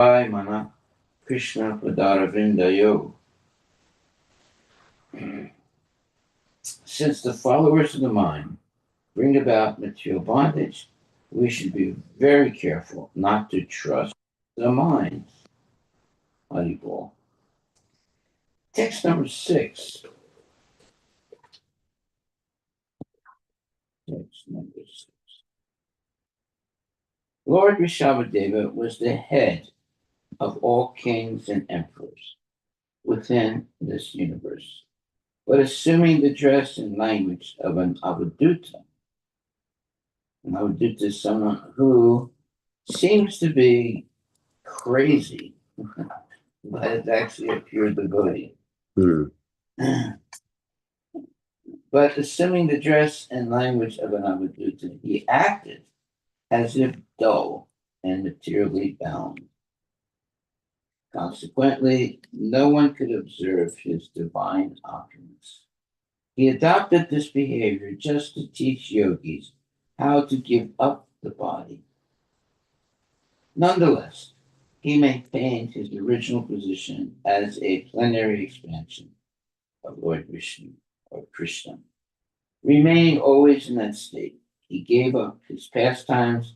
Mana Krishna Padaravindayo. Since the followers of the mind bring about material bondage, we should be very careful not to trust the minds. Haribol. Text number 6. Text number 6. Lord Rishabhadeva was the head of all kings and emperors within this universe, but assuming the dress and language of an avaduta. An avaduta is someone who seems to be crazy, but is actually a pure devotee. But assuming the dress and language of an avaduta, he acted as if dull and materially bound. Consequently, no one could observe his divine opulence. He adopted this behavior just to teach yogis how to give up the body. Nonetheless, he maintained his original position as a plenary expansion of Lord Vishnu or Krishna. Remaining always in that state, he gave up his pastimes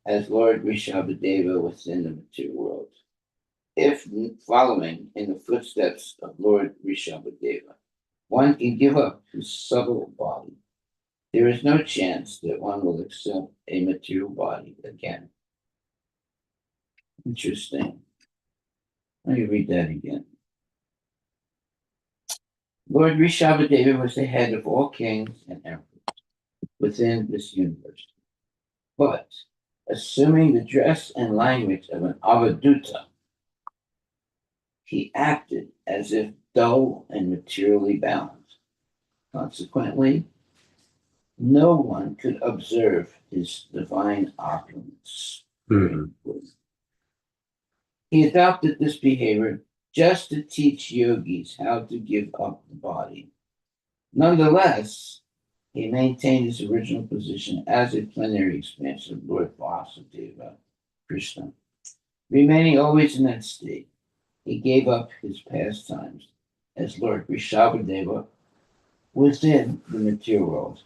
as Lord Rishabhadeva within the material world. If following in the footsteps of Lord Rishabhadeva, one can give up his subtle body, there is no chance that one will accept a material body again. Interesting. Let me read that again. Lord Rishabhadeva was the head of all kings and emperors within this universe. But, assuming the dress and language of an avaduta, he acted as if dull and materially bound. Consequently, no one could observe his divine opulence. He adopted this behavior just to teach yogis how to give up the body. Nonetheless, he maintained his original position as a plenary expansion of Lord Vasudeva Krishna. Remaining always in that state, he gave up his pastimes as Lord Rishabhadeva within the material world.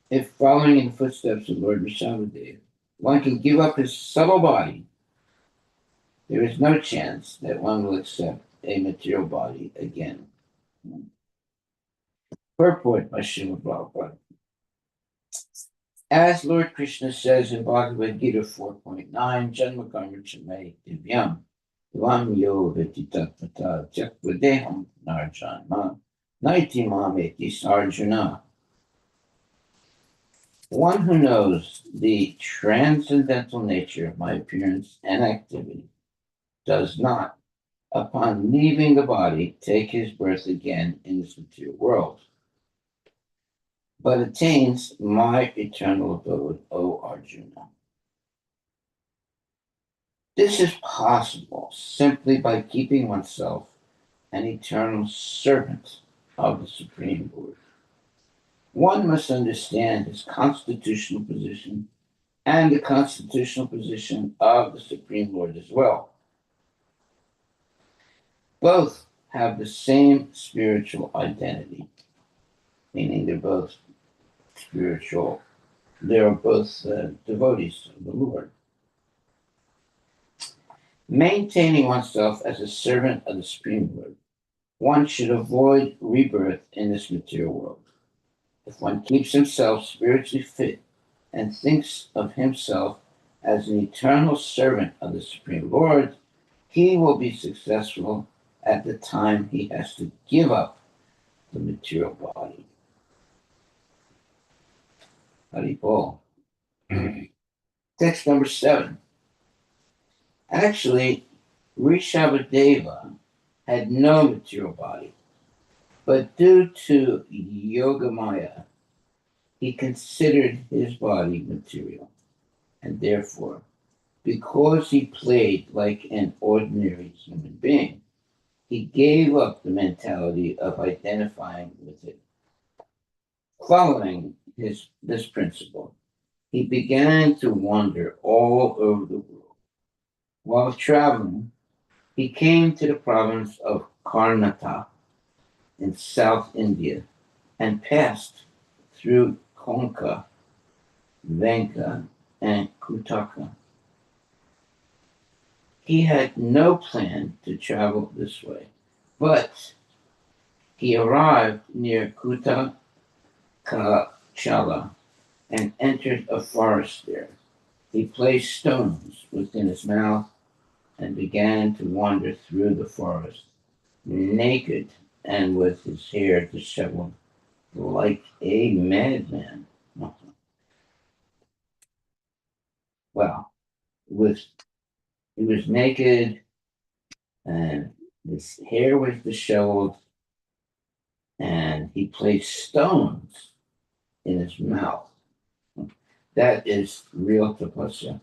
If following in the footsteps of Lord Rishabhadeva, one can give up his subtle body, there is no chance that one will accept a material body again. Purport by Srila Prabhupada. As Lord Krishna says in Bhagavad Gita 4.9, Janma Karma Chame Divyam, Vam Yo Vetitatpata Jakvadeham Narjanma, Naiti Mameti Sarjuna. One who knows the transcendental nature of my appearance and activity does not, upon leaving the body, take his birth again in this material world, but attains my eternal abode, O Arjuna. This is possible simply by keeping oneself an eternal servant of the Supreme Lord. One must understand his constitutional position and the constitutional position of the Supreme Lord as well. Both have the same spiritual identity, meaning they're both spiritual. They are both devotees of the Lord. Maintaining oneself as a servant of the Supreme Lord, one should avoid rebirth in this material world. If one keeps himself spiritually fit and thinks of himself as an eternal servant of the Supreme Lord, he will be successful at the time he has to give up the material body. Haribol. Text number 7. Actually, Rishabhadeva had no material body, but due to Yogamaya, he considered his body material, and therefore, because he played like an ordinary human being, he gave up the mentality of identifying with it. Following this principle, he began to wander all over the world, While traveling, he came to the province of Karnataka in South India and passed through Konka, Venka, and Kutaka. He had no plan to travel this way, but he arrived near Kutakachala and entered a forest there. He placed stones within his mouth and began to wander through the forest, naked and with his hair disheveled like a madman. Well, with he was naked and his hair was disheveled, and he placed stones in his mouth. That is real tapasya.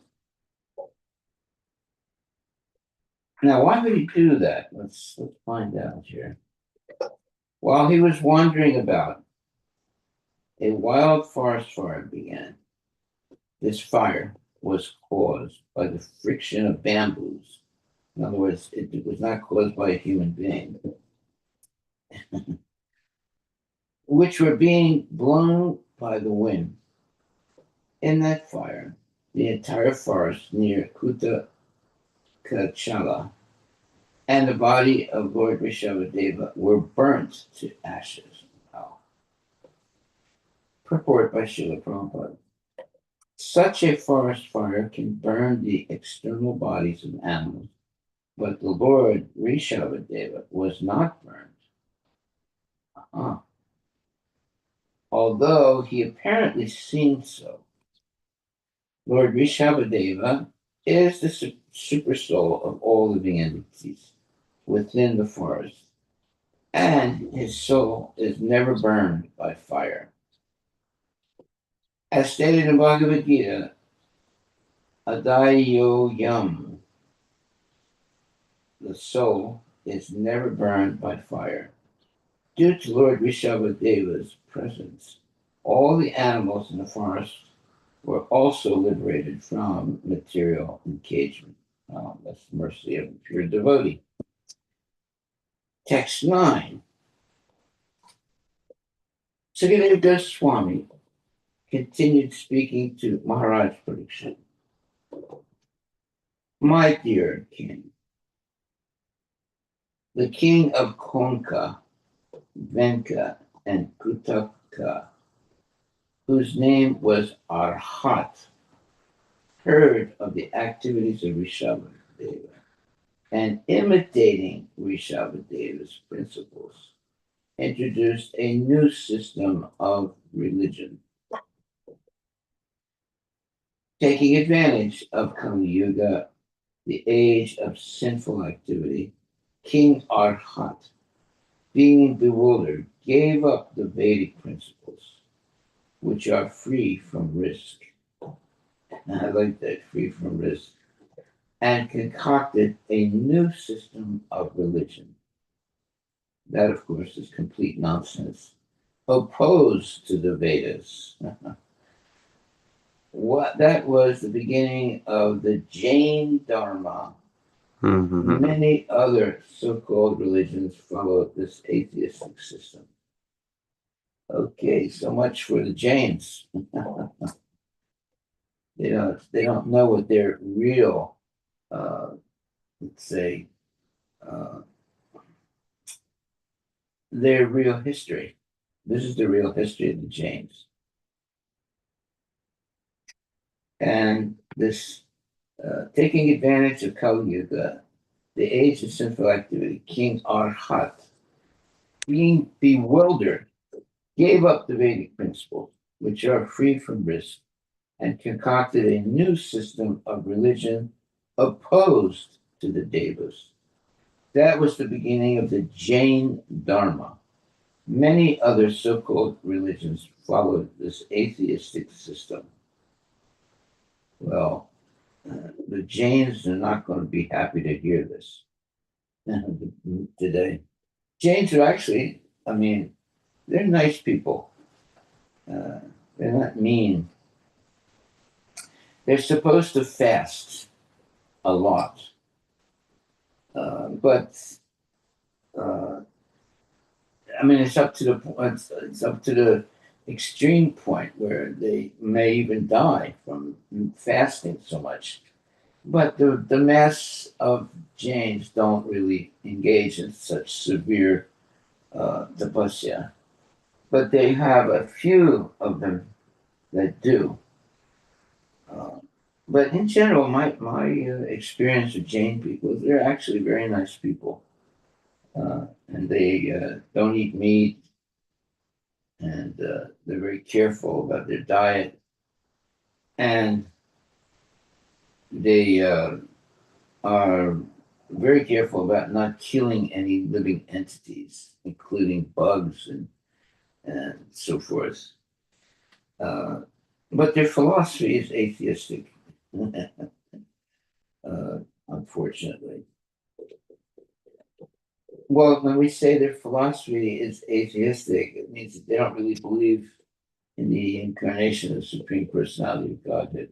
Now, why would he do that? Let's find out here. While he was wandering about, a wild forest fire began. This fire was caused by the friction of bamboos. In other words, it was not caused by a human being, which were being blown by the wind. In that fire, the entire forest near Kutakachala and the body of Lord Rishabhadeva were burnt to ashes. Wow. Purport by Srila Prabhupada. Such a forest fire can burn the external bodies of animals, but the Lord Rishabhadeva was not burned. Uh-huh. Although he apparently seemed so. Lord Rishabhadeva is the super soul of all living entities within the forest, and his soul is never burned by fire. As stated in Bhagavad Gita, Adayo Yam, the soul is never burned by fire. Due to Lord Rishabhadeva's presence, all the animals in the forest were also liberated from material engagement. That's the mercy of a pure devotee. Text 9. Sukadeva Goswami continued speaking to Maharaj Parikshit. My dear king, the king of Konka, Venka, and Kutaka, whose name was Arhat, heard of the activities of Rishabhadeva and imitating Rishabhadeva's principles, introduced a new system of religion. Taking advantage of Kali Yuga, the age of sinful activity, King Arhat, being bewildered, gave up the Vedic principles, which are free from risk. And I like that, free from risk, and concocted a new system of religion. That, of course, is complete nonsense, opposed to the Vedas. What that was the beginning of the Jain Dharma. Many other so-called religions follow this atheistic system. Okay, so much for the Jains. They don't know what their real, let's say, uh, their real history. This is the real history of the Jains. And this taking advantage of Kali Yuga, the age of sinful activity, King Arhat, being bewildered, gave up the Vedic principles, which are free from risk, and concocted a new system of religion opposed to the Devas. That was the beginning of the Jain Dharma. Many other so-called religions followed this atheistic system. Well, the Jains are not going to be happy to hear this today. Jains are actually, I mean, they're nice people. They're not mean. They're supposed to fast a lot. But I mean, it's up to the point. It's up to the extreme point where they may even die from fasting so much. But the mass of Jains don't really engage in such severe tapasya. But they have a few of them that do. Uh, but in general, my experience with Jain people, they're actually very nice people. And they don't eat meat, and they're very careful about their diet, and they are very careful about not killing any living entities, including bugs and so forth. Uh, but their philosophy is atheistic, unfortunately. Well, when we say their philosophy is atheistic, it means that they don't really believe in the incarnation of the Supreme Personality of Godhead.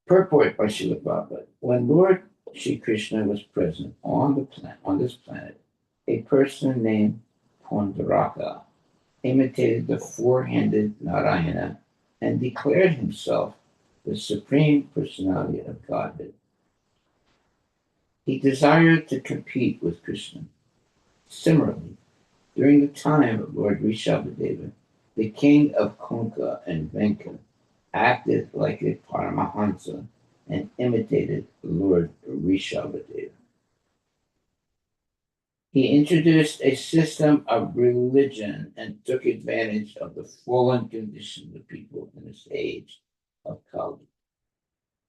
Purport by Srila Prabhupada. When Lord Shri Krishna was present on this planet, a person named Pondaraka imitated the four-handed Narayana and declared himself the Supreme Personality of Godhead. He desired to compete with Krishna. Similarly, during the time of Lord Rishabhadeva, the king of Konka and Venka acted like a Paramahansa and imitated Lord Rishabhadeva. He introduced a system of religion and took advantage of the fallen condition of the people in this age of Kali.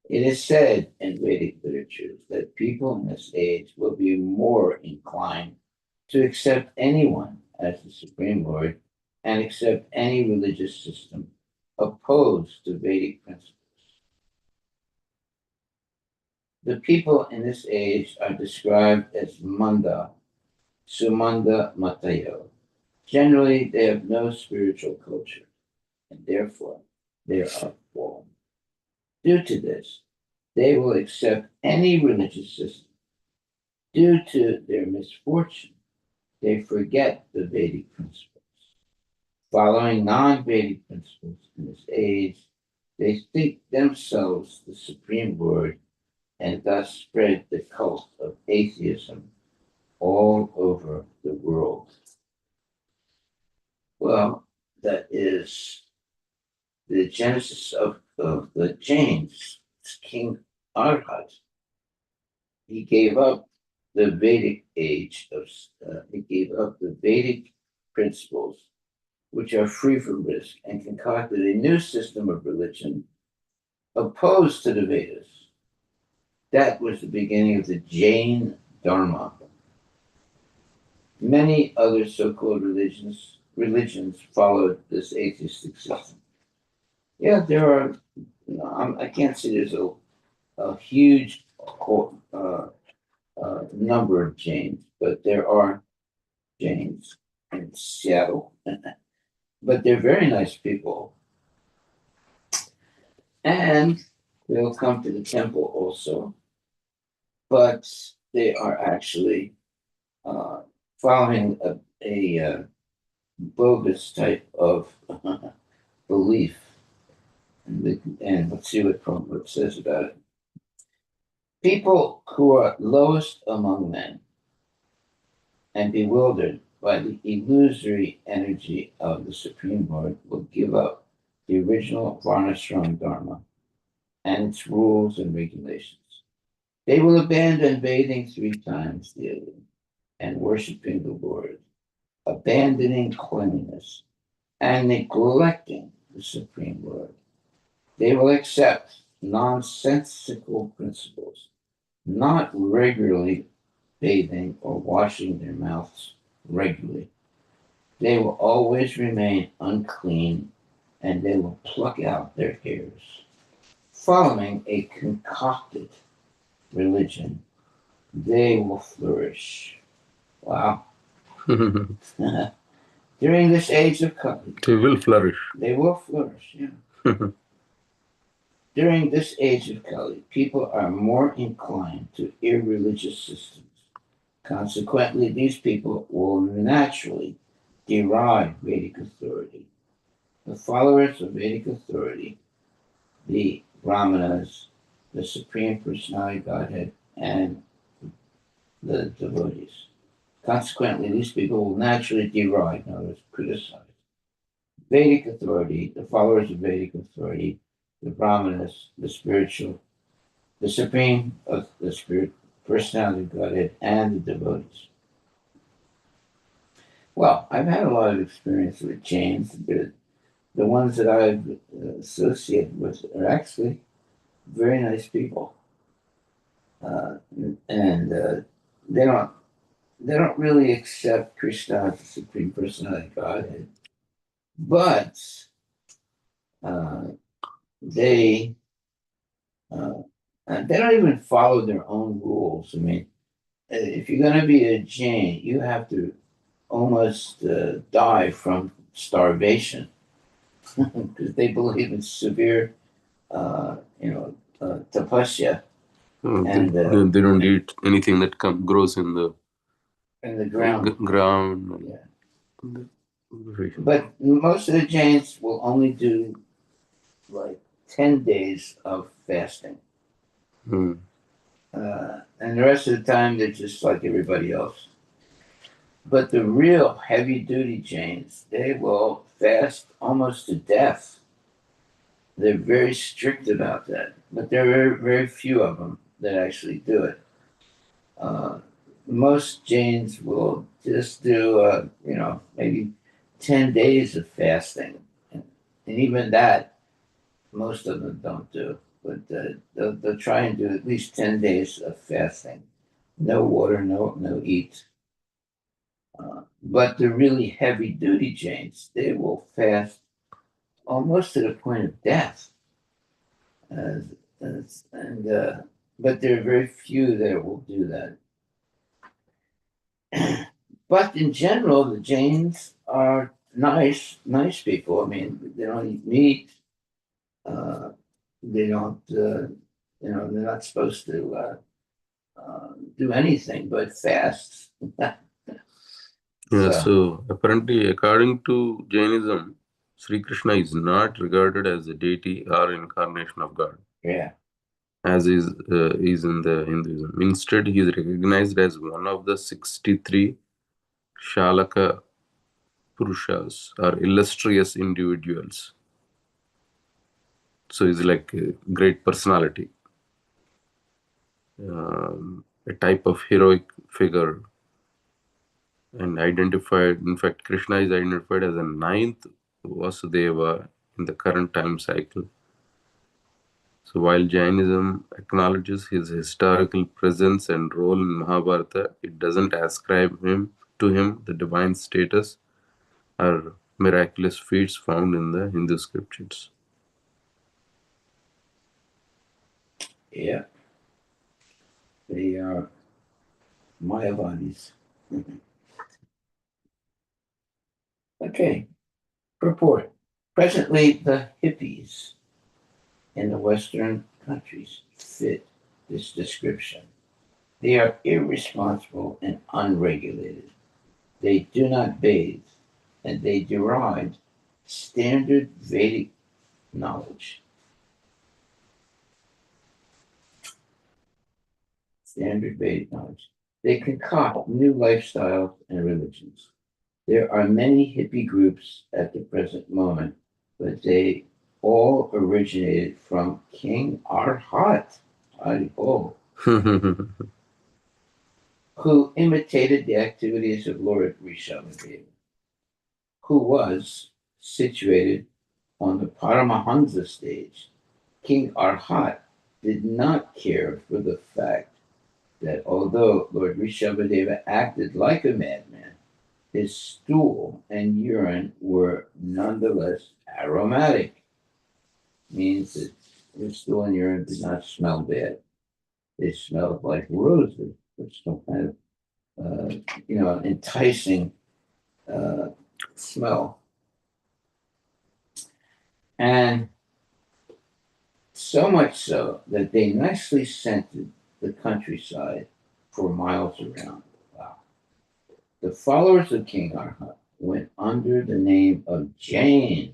It is said in Vedic literatures that people in this age will be more inclined to accept anyone as the Supreme Lord and accept any religious system opposed to Vedic principles. The people in this age are described as Manda, Sumanda Matayo. Generally, they have no spiritual culture, and therefore they are fallen. Due to this, they will accept any religious system. Due to their misfortune, they forget the Vedic principles. Following non-Vedic principles in this age, they think themselves the Supreme Lord and thus spread the cult of atheism all over the world. Well, that is the genesis of the Jains. King Arhat, he gave up the Vedic age he gave up the Vedic principles, which are free from risk, and concocted a new system of religion opposed to the Vedas. That was the beginning of the Jain Dharma. Many other so-called religions followed this atheistic system. Yeah, there are. I can't say there's a huge number of Jains, but there are Jains in Seattle. But they're very nice people, and they'll come to the temple also. But they are actually following a bogus type of belief. And let's see what Prabhupada says about it. People who are lowest among men and bewildered by the illusory energy of the Supreme Lord will give up the original Varnashram Dharma and its rules and regulations. They will abandon bathing 3 times daily and worshiping the Lord, abandoning cleanliness and neglecting the Supreme Lord. They will accept nonsensical principles, not regularly bathing or washing their mouths regularly. They will always remain unclean and they will pluck out their hairs. Following a concocted religion, they will flourish. Wow. During this age of Kali, They will flourish. they will flourish, yeah. During this age of Kali, people are more inclined to irreligious systems. Consequently, these people will naturally deride Vedic authority. The followers of Vedic authority, the Brahmanas, the Supreme Personality Godhead, and the devotees. Consequently, these people will naturally deride, in other words, criticize Vedic authority, the followers of Vedic authority, the Brahmanas, the spiritual, the Supreme of the Spirit, Personality of Godhead, and the devotees. Well, I've had a lot of experience with Jains. The ones that I've associated with are actually very nice people, and they don't they don't really accept Krishna as the Supreme Personality of Godhead, but uh, they uh, they don't even follow their own rules. I mean, if you're going to be a Jain, you have to almost die from starvation because they believe in severe, tapasya and They don't eat anything that grows in the ground. ground. Yeah. But most of the Jains will only do like 10 days of fasting. And the rest of the time, they're just like everybody else. But the real heavy duty Jains, they will fast almost to death. They're very strict about that. But there are very few of them that actually do it. Most Jains will just do, maybe 10 days of fasting. And even that, most of them don't do. But they'll try and do at least 10 days of fasting. No water, no eat. But the really heavy duty Jains, they will fast almost to the point of death. But there are very few that will do that. But in general, the Jains are nice people. I mean, they don't eat meat. They don't, they're not supposed to do anything but fast. Yeah, so apparently, according to Jainism, Sri Krishna is not regarded as a deity or incarnation of God, Yeah. as is in the Hinduism. Instead, he is recognized as one of the 63 Shalaka Purushas, or illustrious individuals. So he's like a great personality, a type of heroic figure, and identified. In fact, Krishna is identified as a ninth Vasudeva in the current time cycle. So while Jainism acknowledges his historical presence and role in Mahabharata, it doesn't ascribe to him the divine status or miraculous feats found in the Hindu scriptures. Yeah. They are Mayavadis. Okay. Purport. Presently, the hippies in the Western countries fit this description. They are irresponsible and unregulated. They do not bathe, and they deride standard Vedic knowledge. Standard Vedic knowledge. They concoct new lifestyles and religions. There are many hippie groups at the present moment, but they all originated from King Arhat, who imitated the activities of Lord Rishabhadeva, who was situated on the Paramahansa stage. King Arhat did not care for the fact that although Lord Rishabhadeva acted like a madman, his stool and urine were nonetheless aromatic. Means that his stool and urine did not smell bad. They smelled like roses, which some kind of enticing smell. And So much so that they nicely scented the countryside for miles around. Wow. The followers of King Arhat went under the name of Jains,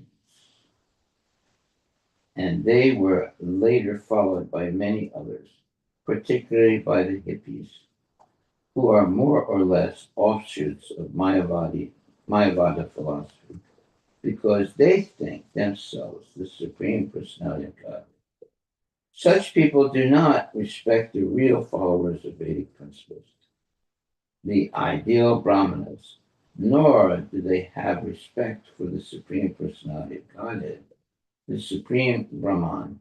and they were later followed by many others, particularly by the hippies, who are more or less offshoots of Mayavada philosophy, because they think themselves the supreme personality of God. Such people do not respect the real followers of Vedic principles, the ideal Brahmanas, nor do they have respect for the supreme personality of Godhead, the supreme Brahman.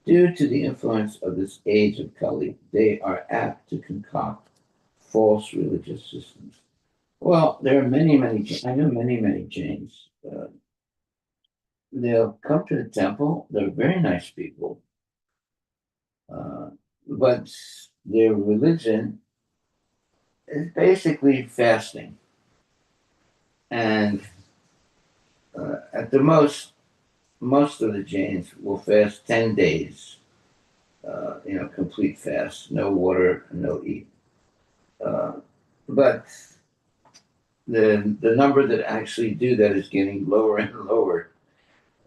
Due to the influence of this age of Kali, they are apt to concoct false religious systems. Well, there are I know many Jains. They'll come to the temple. They're very nice people, uh, but their religion is basically fasting, and at the most of the Jains will fast 10 days. Complete fast, no water, no eat. Uh, but the number that actually do that is getting lower and lower.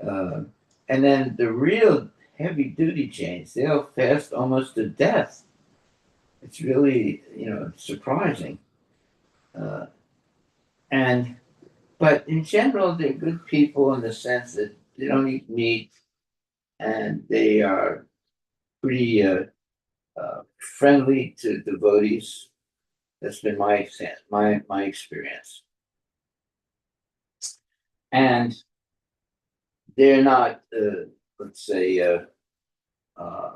Uh, and then the real heavy duty Jains, they'll fast almost to death. It's really, surprising. Uh, and but in general, they're good people in the sense that they don't eat meat and they are pretty friendly to devotees. That's been my experience, and they're not, let's say, uh,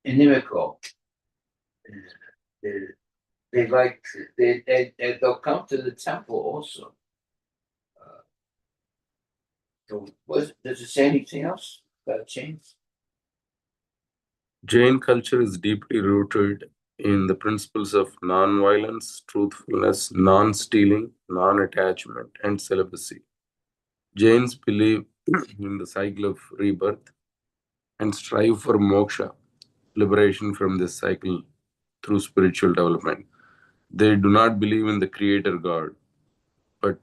inimical. They, they like they'll come to the temple also. Uh, so does it say anything else about chains? Jain culture is deeply rooted in the principles of non-violence, truthfulness, non-stealing, non-attachment, and celibacy. Jains believe in the cycle of rebirth and strive for moksha, liberation from this cycle through spiritual development. They do not believe in the creator God, but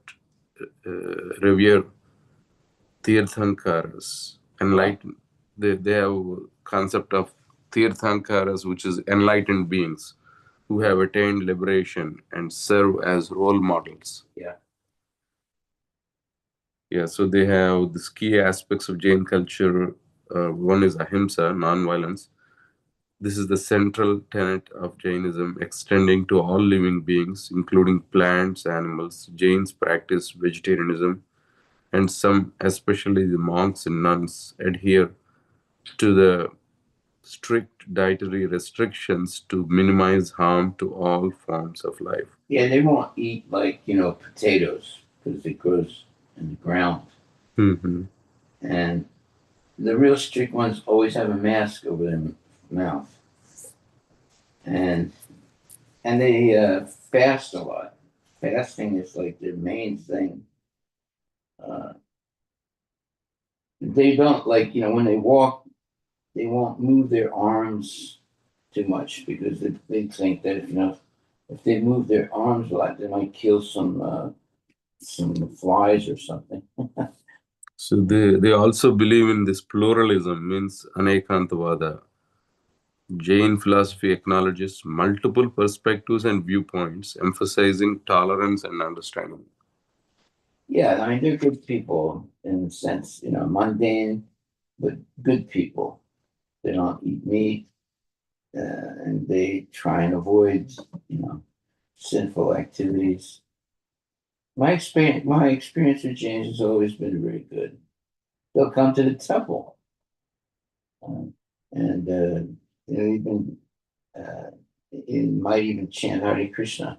revere Tirthankaras, enlightened. They have a concept of Tirthankaras, which is enlightened beings who have attained liberation and serve as role models. Yeah. Yeah, so they have these key aspects of Jain culture. One is ahimsa, non-violence. This is the central tenet of Jainism, extending to all living beings, including plants, animals. Jains practice vegetarianism, and some, especially the monks and nuns, adhere to the strict dietary restrictions to minimize harm to all forms of life. Yeah, they won't eat like potatoes because it grows in the ground, Mhm. and the real strict ones always have a mask over their mouth, and they fast a lot. Fasting is like their main thing. Uh, they don't like when they walk, they won't move their arms too much because they think that if they move their arms a lot, they might kill some flies or something. So they also believe in this pluralism, means anekantavada. Jain philosophy acknowledges multiple perspectives and viewpoints, emphasizing tolerance and understanding. Yeah, I mean they're good people in the sense, mundane, but good people. They don't eat meat, and they try and avoid, sinful activities. My experience with James has always been very good. They'll come to the temple, and even it might even chant Hare Krishna.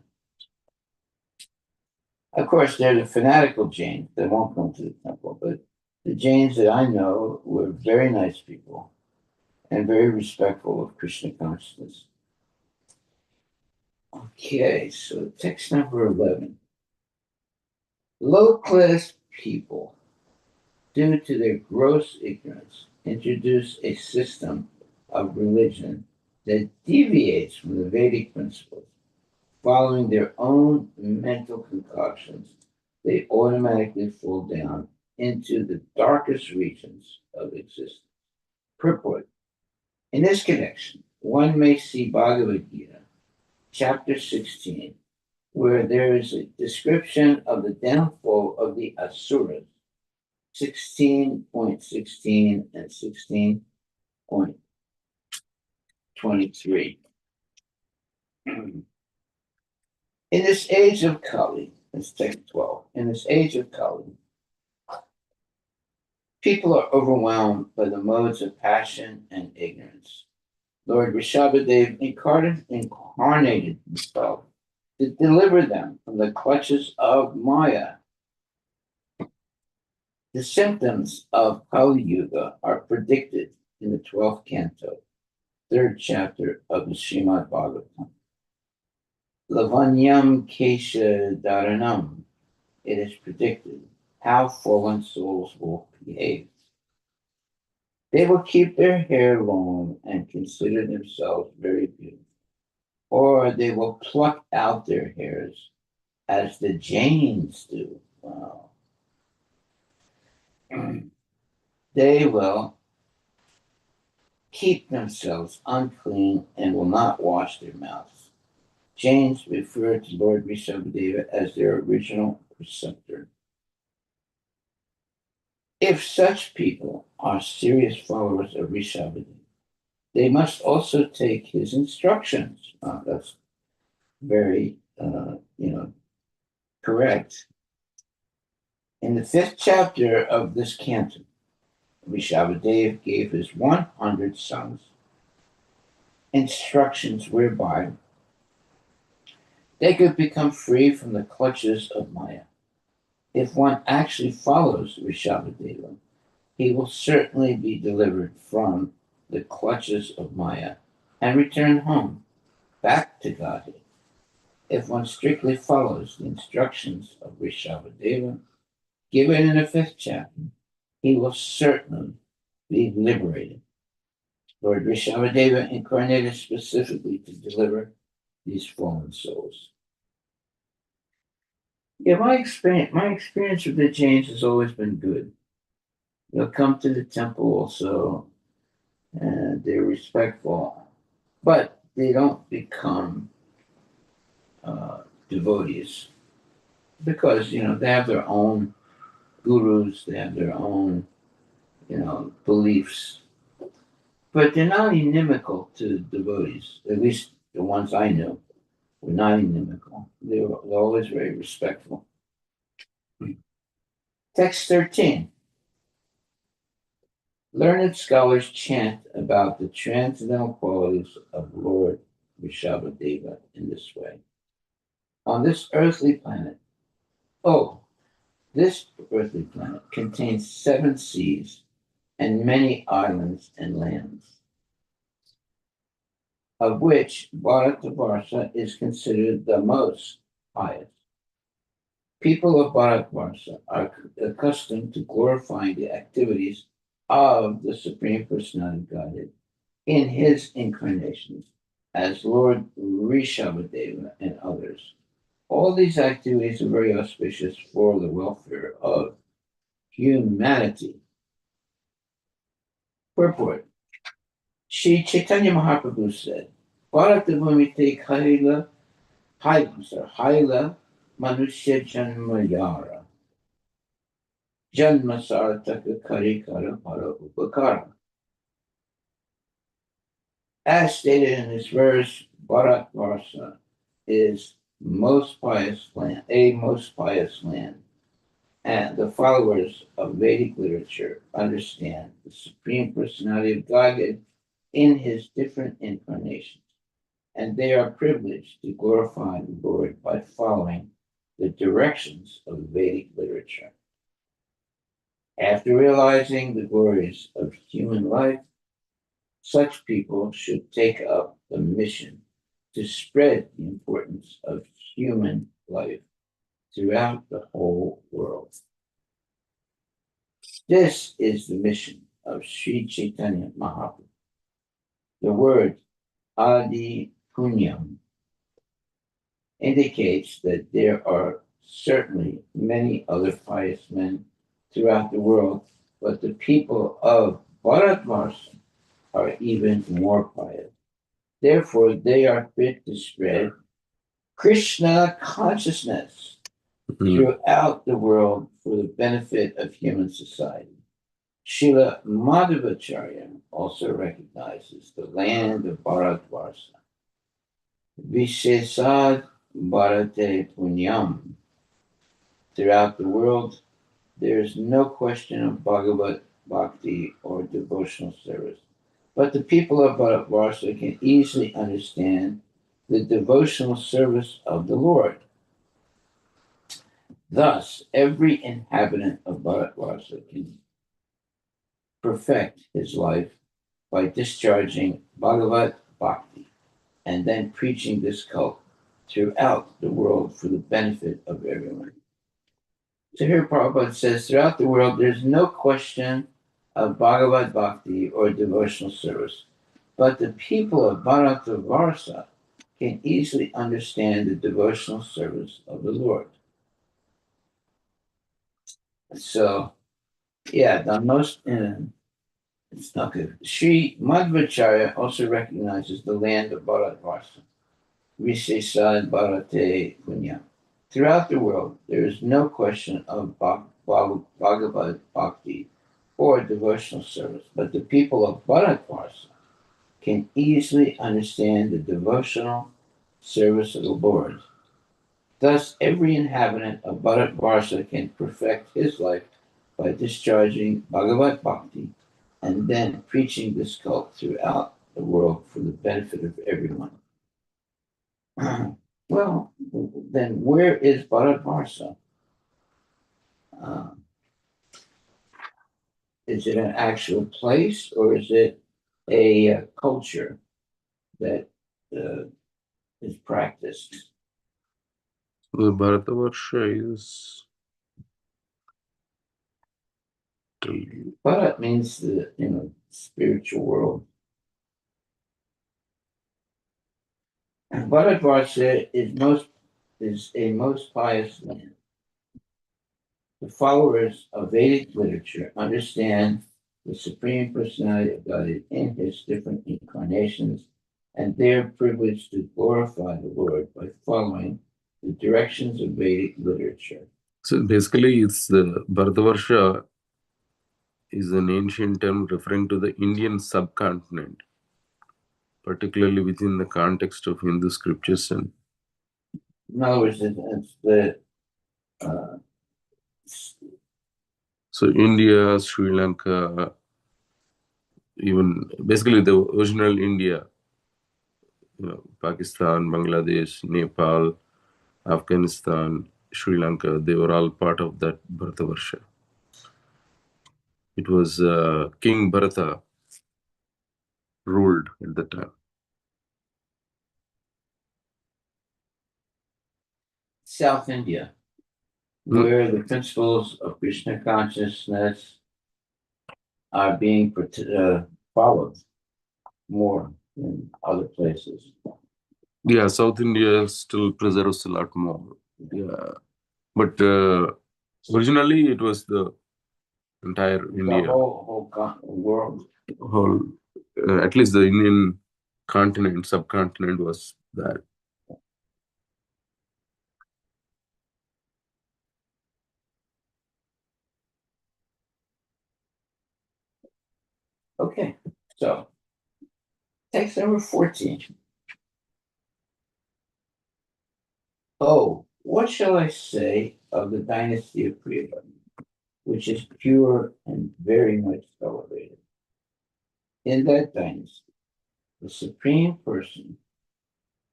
Of course, they're the fanatical Jains that won't come to the temple, but the Jains that I know were very nice people and very respectful of Krishna consciousness. Okay, so text number 11. Low class people, due to their gross ignorance, introduce a system of religion that deviates from the Vedic principles, following their own mental concoctions, they automatically fall down into the darkest regions of existence. Purport. In this connection, one may see Bhagavad Gita, chapter 16, where there is a description of the downfall of the Asuras, 16.16 and 16.23. In this age of Kali, let's take 12. In this age of Kali, people are overwhelmed by the modes of passion and ignorance. Lord Rishabhadev incarnated himself to deliver them from the clutches of Maya. The symptoms of Kali Yuga are predicted in the 12th canto, 3rd chapter of the Srimad Bhagavatam. Lavanyam Kesha Dharanam. It is predicted how fallen souls will behave. They will keep their hair long and consider themselves very beautiful, or they will pluck out their hairs as the Jains do. Wow. They will keep themselves unclean and will not wash their mouths. Jains refer to Lord Rishabhadeva as their original preceptor. If such people are serious followers of Rishabhadeva, they must also take his instructions. That's very, correct. In the 5th chapter of this canto, Rishabhadeva gave his 100 sons instructions whereby they could become free from the clutches of Maya. If one actually follows Rishabhadeva, he will certainly be delivered from the clutches of Maya and return home, back to Godhead. If one strictly follows the instructions of Rishabhadeva, given in the 5th chapter, he will certainly be liberated. Lord Rishabhadeva incarnated specifically to deliver these fallen souls. Yeah, my experience with the Jains has always been good. They'll come to the temple also, and they're respectful, but they don't become devotees because they have their own gurus, they have their own beliefs, but they're not inimical to devotees. At least the ones I knew were not inimical. They're always very respectful. Text 13. Learned scholars chant about the transcendental qualities of Lord Rishabhadeva in this way. On this earthly planet, this earthly planet contains 7 seas and many islands and lands, of which Bharatavarsha is considered the most pious. People of Bharatavarsha are accustomed to glorifying the activities of the Supreme Personality of Godhead in his incarnations as Lord Rishabhadeva and others. All these activities are very auspicious for the welfare of humanity. Purport. Sri Chaitanya Mahaprabhu said, Bharatavamite Haila Manushya Janma Yara Janma Sarataka Karikara Para Upakara. As stated in this verse, Bharatvarsha is most pious land, a most pious land. And the followers of Vedic literature understand the Supreme Personality of Godhead in his different incarnations, and they are privileged to glorify the Lord by following the directions of Vedic literature. After realizing the glories of human life, such people should take up the mission to spread the importance of human life throughout the whole world. This is the mission of Sri Chaitanya Mahaprabhu. The word Adi Punyam indicates that there are certainly many other pious men throughout the world, but the people of Bharatvarsha are even more pious. Therefore, they are fit to spread Krishna consciousness throughout the world for the benefit of human society. Srila Madhvacharya also recognizes the land of Bharatvarsha. Vishesad Bharate Punyam. Throughout the world, there is no question of Bhagavat Bhakti or devotional service. But the people of Bharatvarsha can easily understand the devotional service of the Lord. Thus, every inhabitant of Bharatvarsha can perfect his life by discharging Bhagavat Bhakti and then preaching this cult throughout the world for the benefit of everyone. So here Prabhupada says, throughout the world, there's no question of Bhagavad Bhakti or devotional service, but the people of Bharatavarsha can easily understand the devotional service of the Lord. So, yeah, the most, it's not good. Sri Madhvacharya also recognizes the land of Bharatvarsha, Vishesad Bharate Punya. Throughout the world, there is no question of Bhagavad Bhakti or devotional service, but the people of Bharatvarsha can easily understand the devotional service of the Lord. Thus, every inhabitant of Bharatvarsha can perfect his life by discharging Bhagavad Bhakti and then preaching this cult throughout the world for the benefit of everyone. Well, then where is Bharatvarsha? Is it an actual place or is it a culture that is practiced? The Bharatavarsha is Bharat means the spiritual world. And Bharatvarsha is a most pious land. The followers of Vedic literature understand the Supreme Personality of God in his different incarnations, and they are privileged to glorify the Lord by following the directions of Vedic literature. so basically it's the Bharatavarsha is an ancient term referring to the Indian subcontinent, particularly within the context of Hindu scriptures. And In other words, it's the so India, Sri Lanka, even basically the original India, Pakistan, Bangladesh, Nepal, Afghanistan, Sri Lanka, they were all part of that Bharatavarsha. It was King Bharata ruled at the time. South India, where the principles of Krishna consciousness are being followed more than other places. Yeah, South India still preserves a lot more. Yeah, but originally it was the entire The India, whole world. whole at least the Indian continent, subcontinent was that. Okay, so text number 14. Oh, what shall I say of the dynasty of Priya, which is pure and very much celebrated? In that dynasty, the Supreme Person,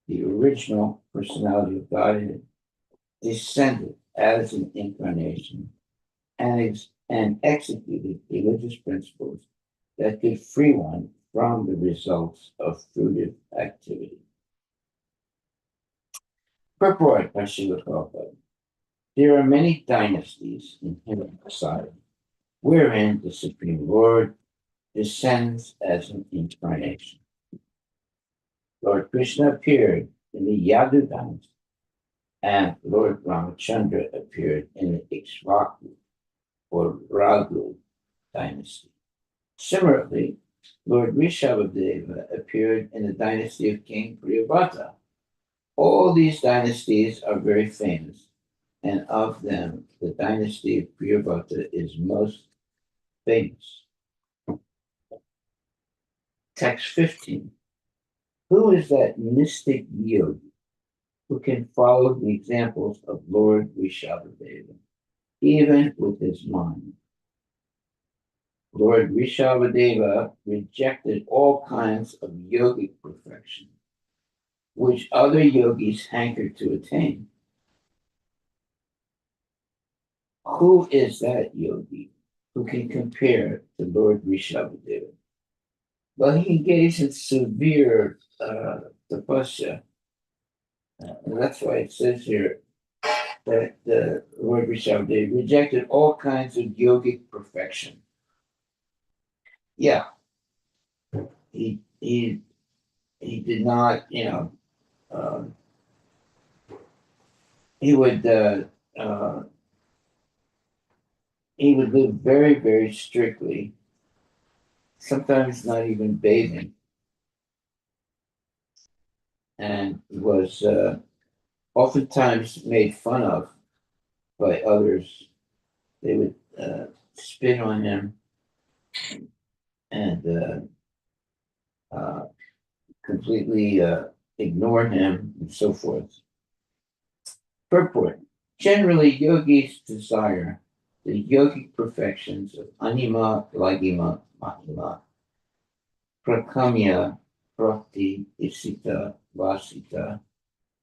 the original personality of Godhead, descended as an incarnation and executed religious principles that could free one from the results of fruitive activity. Purport by Srila Prabhupada. There are many dynasties in Hindu society, wherein the Supreme Lord descends as an incarnation. Lord Krishna appeared in the Yadu dynasty, and Lord Ramachandra appeared in the Ikshvaku or Raghu dynasty. Similarly, Lord Rishabhadeva appeared in the dynasty of King Priyavata. All these dynasties are very famous, and of them, the dynasty of Priyavata is most famous. Text 15. Who is that mystic yogi who can follow the examples of Lord Rishabhadeva, even with his mind? Lord Rishabhadeva rejected all kinds of yogic perfection, which other yogis hankered to attain. Who is that yogi who can compare to Lord Rishabhadeva? Well, he engaged in severe tapasya. And that's why it says here that Lord Rishabhadeva rejected all kinds of yogic perfection. Yeah, he did not, uh, he would uh, he would live very, very strictly, sometimes not even bathing, and was oftentimes made fun of by others. They would spit on him and completely ignore him and so forth. Purport. Generally, yogis desire the yogic perfections of anima, lagima, mahima, prakamya, prakti, isita, vasita,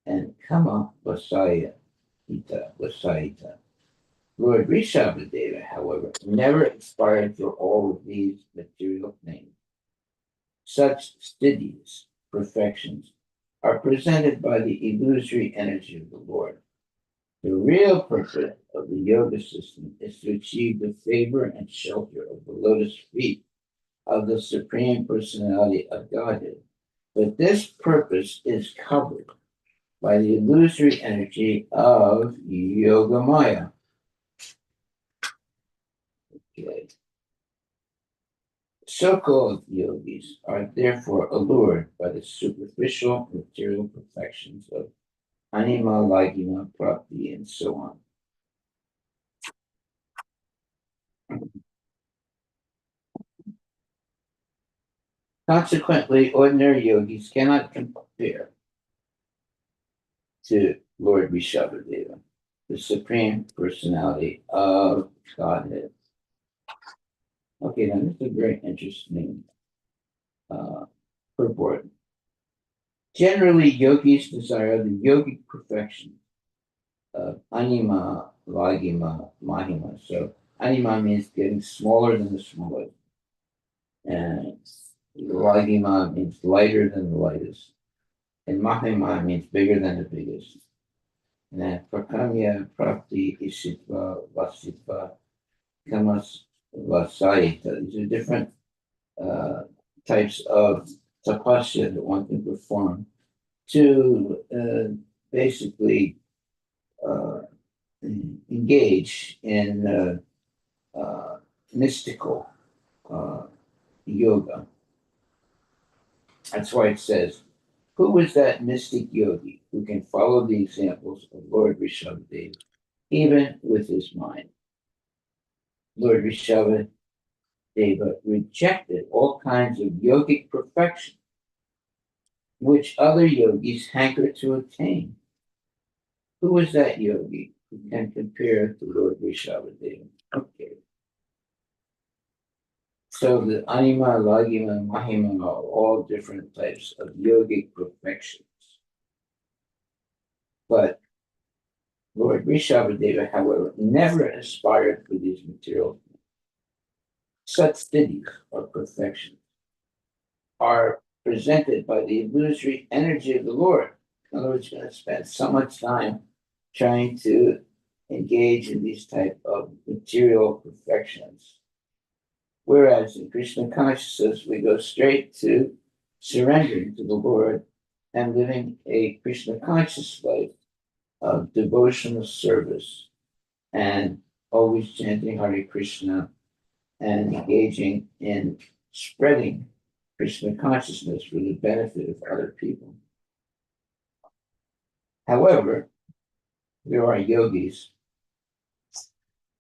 and kama vasaya, vasaita. Lord Rishabhadeva, however, never aspired for all of these material things. Such sthidis, perfections, are presented by the illusory energy of the Lord. The real purpose of the yoga system is to achieve the favor and shelter of the lotus feet of the Supreme Personality of Godhead. But this purpose is covered by the illusory energy of Yogamaya. Okay. So-called yogis are therefore allured by the superficial material perfections of anima, lagima, prapti, and so on. Consequently, ordinary yogis cannot compare to Lord Rishabhadeva, the Supreme Personality of Godhead. Okay, now this is a very interesting purport. Generally, yogis desire the yogic perfection of anima, lagima, mahima. So, anima means getting smaller than the smallest, and lagima means lighter than the lightest, and mahima means bigger than the biggest. And then prakamya, prapti, isitva, vasitva, kamas, vasaita. These are different uh, types of tapasya that one can perform to basically uh, engage in mystical yoga. That's why it says, who is that mystic yogi who can follow the examples of Lord Rishabhadeva, even with his mind? Lord Rishabhadeva rejected all kinds of yogic perfection, which other yogis hanker to attain. Who is that yogi who can compare to Lord Rishabhadeva? Okay. So the anima, lagima, and mahima are all different types of yogic perfections. But Lord Rishabhadeva, however, never aspired for these material things. Such sthidis or perfections are presented by the illusory energy of the Lord. In other words, you're going to spend so much time trying to engage in these type of material perfections Whereas in Krishna consciousness, we go straight to surrendering to the Lord and living a Krishna conscious life of devotional service and always chanting Hare Krishna and engaging in spreading Krishna consciousness for the benefit of other people. However, there are yogis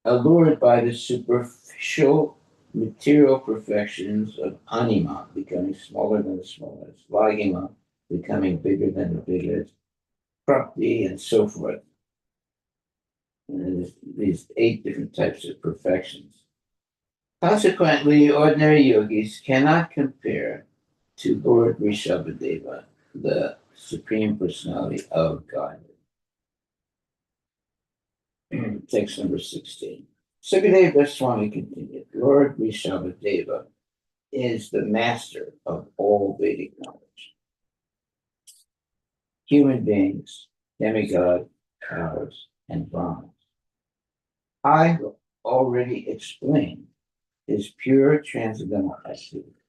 allured by the superficial material perfections of anima, becoming smaller than the smallest, lagima, becoming bigger than the biggest, prapti, and so forth. And there's these 8 different types of perfections. Consequently, ordinary yogis cannot compare to Lord Rishabhadeva, the Supreme Personality of Godhead. Text number 16. Sukadeva Goswami continued, Lord Rishabhadeva is the master of all Vedic knowledge. Human beings, demigod, powers, and Brahmins. I already explained his pure transcendental activity,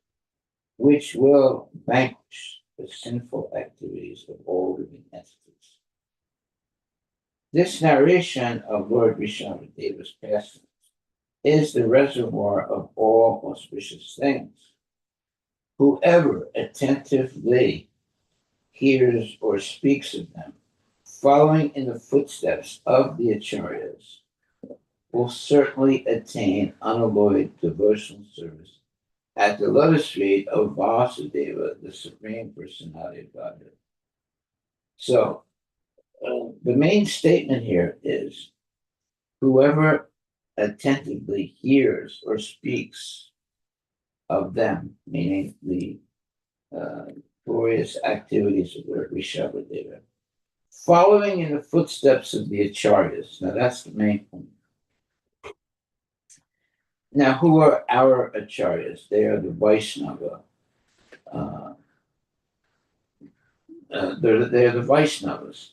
which will vanquish the sinful activities of all living entities. This narration of Lord Rishabhadeva's pastimes is the reservoir of all auspicious things. Whoever attentively hears or speaks of them, following in the footsteps of the acharyas, will certainly attain unalloyed devotional service at the lotus feet of Vasudeva, the Supreme Personality of Godhead. So, the main statement here is whoever attentively hears or speaks of them, meaning the glorious activities of Lord Rishabhadeva, following in the footsteps of the acharyas. Now, that's the main point. Now, who are our acharyas? They are the Vaishnava. They're the Vaishnavas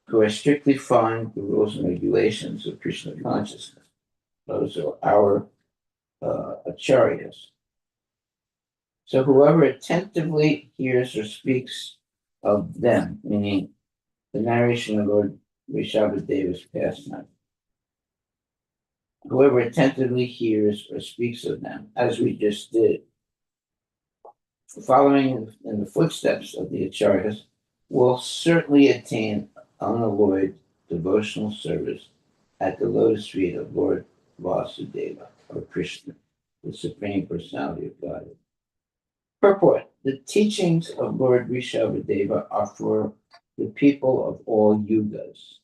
who are strictly following the rules and regulations of Krishna consciousness. Those are our acharyas. So whoever attentively hears or speaks of them, meaning the narration of Lord Rishabhadeva's pastime, whoever attentively hears or speaks of them, as we just did, following in the footsteps of the acharyas, will certainly attain unalloyed devotional service at the lotus feet of Lord Vasudeva, or Krishna, the Supreme Personality of Godhead. Purport: the teachings of Lord Rishabhadeva are for the people of all yugas,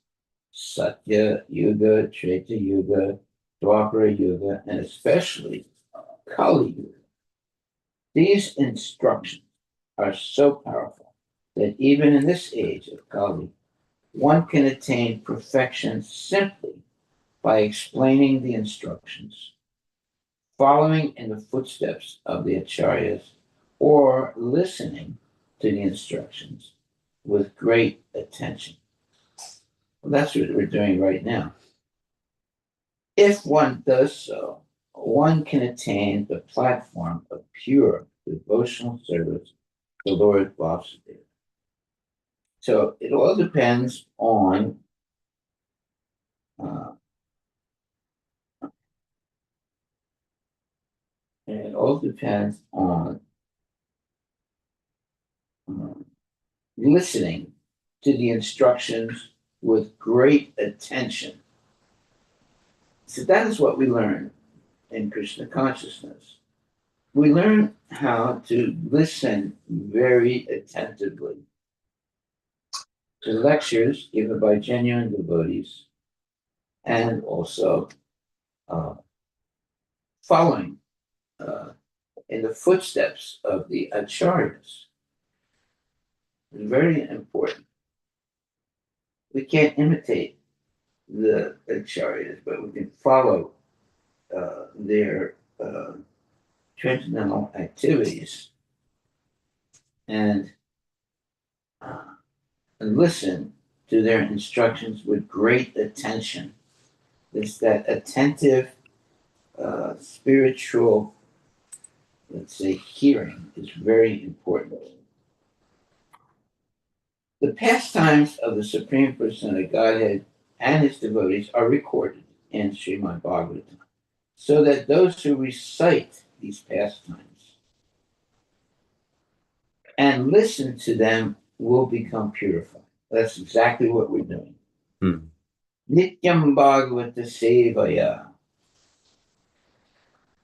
Satya Yuga, Treta Yuga, Dwapara Yuga, and especially Kali Yuga. These instructions are so powerful that even in this age of Kali, one can attain perfection simply by explaining the instructions, following in the footsteps of the acharyas, or listening to the instructions with great attention. Well, that's what we're doing right now. If one does so, one can attain the platform of pure devotional service to Lord Vasudeva. So it all depends on listening to the instructions with great attention. So that is what we learn in Krishna consciousness. We learn how to listen very attentively to lectures given by genuine devotees, and also following in the footsteps of the acharyas. It's very important. We can't imitate the acharyas, but we can follow their transcendental activities and listen to their instructions with great attention. It's that attentive spiritual let's say, hearing is very important. The pastimes of the Supreme Person of Godhead and his devotees are recorded in Srimad Bhagavatam, so that those who recite these pastimes and listen to them will become purified. That's exactly what we're doing. Nityam Bhagavata Sevaya.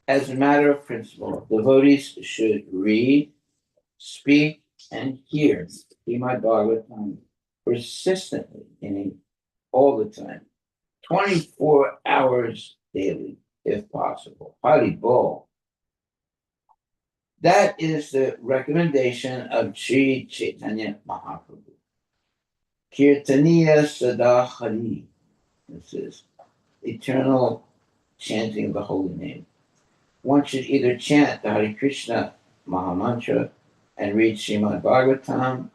As a matter of principle, devotees should read, speak, and hear Srimad Bhagavatam persistently, meaning all the time, 24 hours daily, if possible. Haribol. That is the recommendation of Sri Chaitanya Mahaprabhu. Kirtaniya Sada Hari. This is eternal chanting of the holy name. One should either chant the Hare Krishna Mahamantra and read Srimad Bhagavatam,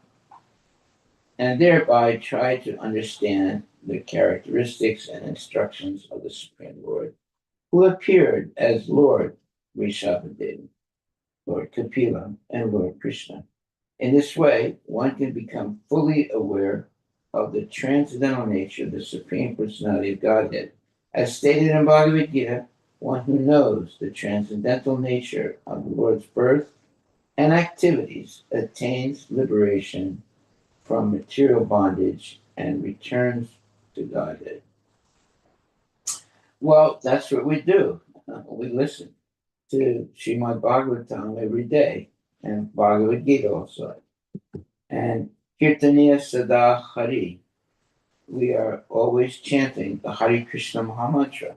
and thereby try to understand the characteristics and instructions of the Supreme Lord, who appeared as Lord Rishabhadeva, Lord Kapila, and Lord Krishna. In this way, one can become fully aware of the transcendental nature of the Supreme Personality of Godhead. As stated in Bhagavad Gita, one who knows the transcendental nature of the Lord's birth and activities attains liberation from material bondage and returns to Godhead. Well, that's what we do. We listen to Srimad Bhagavatam every day and Bhagavad Gita also. And Kirtaniya Sada Hari. We are always chanting the Hare Krishna Mahamantra.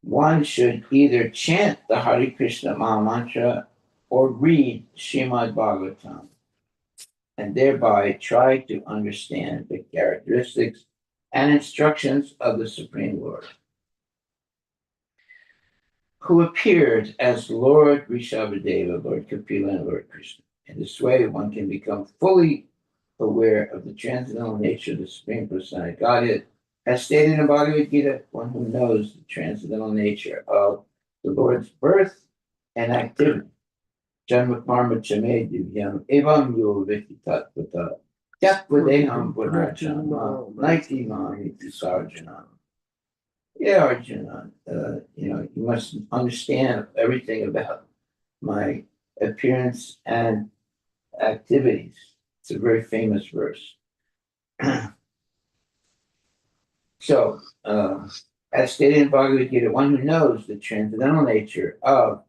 One should either chant the Hare Krishna Mahamantra or read Srimad Bhagavatam, and thereby try to understand the characteristics and instructions of the Supreme Lord, who appeared as Lord Rishabhadeva, Lord Kapila, and Lord Krishna. In this way, one can become fully aware of the transcendental nature of the Supreme Personality of Godhead. As stated in Bhagavad Gita, one who knows the transcendental nature of the Lord's birth and activity. Janma karma chame divyam evam yo viti tatvata tyakvadeham punarjanma naiti mahiti sarjanam. Yeah, Arjuna, you must understand everything about my appearance and activities. It's a very famous verse. So, as stated in Bhagavad Gita, one who knows the transcendental nature of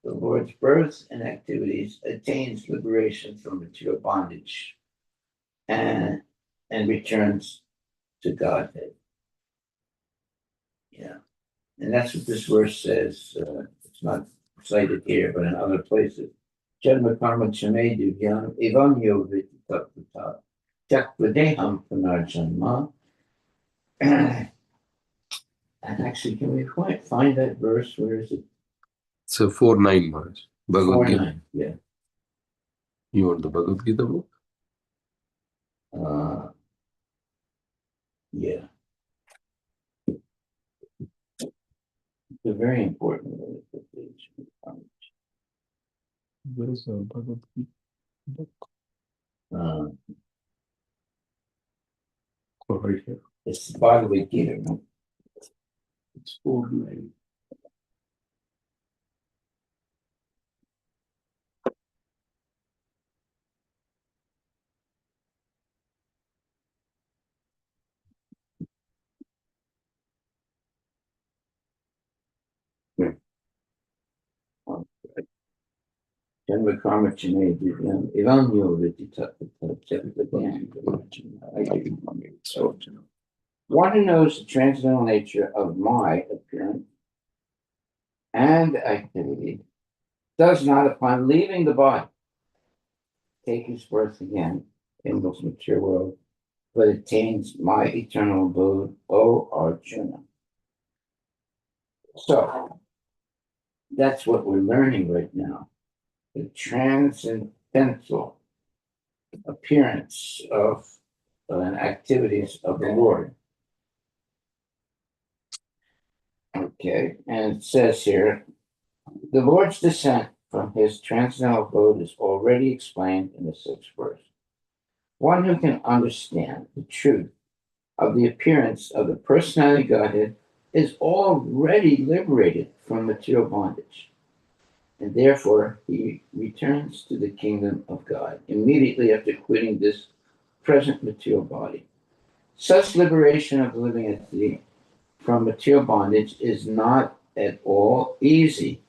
the Lord's birth and activities attains liberation from material bondage and returns to Godhead. Yeah. And that's what this verse says. It's not cited here, but in other places. Janma karma chame divyam evam yo viti tattva tyakvadeham punarjanma. And actually, can we find that verse? Where is it? It's a 4-9, Maharaj. Bhagavad Gita. 4:9, yeah. You want the Bhagavad Gita book? Yeah. It's a very important page. Where is the Bhagavad Gita book? Right here. It's Bhagavad Gita, right? It's 4-9. Janma karma chame divyam evam yo viti tattva tyakvadeham. One who knows the transcendental nature of my appearance and activity does not, upon leaving the body, take his birth again in this material world, but attains my eternal abode, O Arjuna. So, that's what we're learning right now. The transcendental appearance of and activities of the Lord. Okay, and it says here, The Lord's descent from his transcendental abode is already explained in the sixth verse. One who can understand the truth of the appearance of the personality of Godhead is already liberated from material bondage, and therefore he returns to the kingdom of God immediately after quitting this present material body. Such liberation of the living entity from material bondage is not at all easy.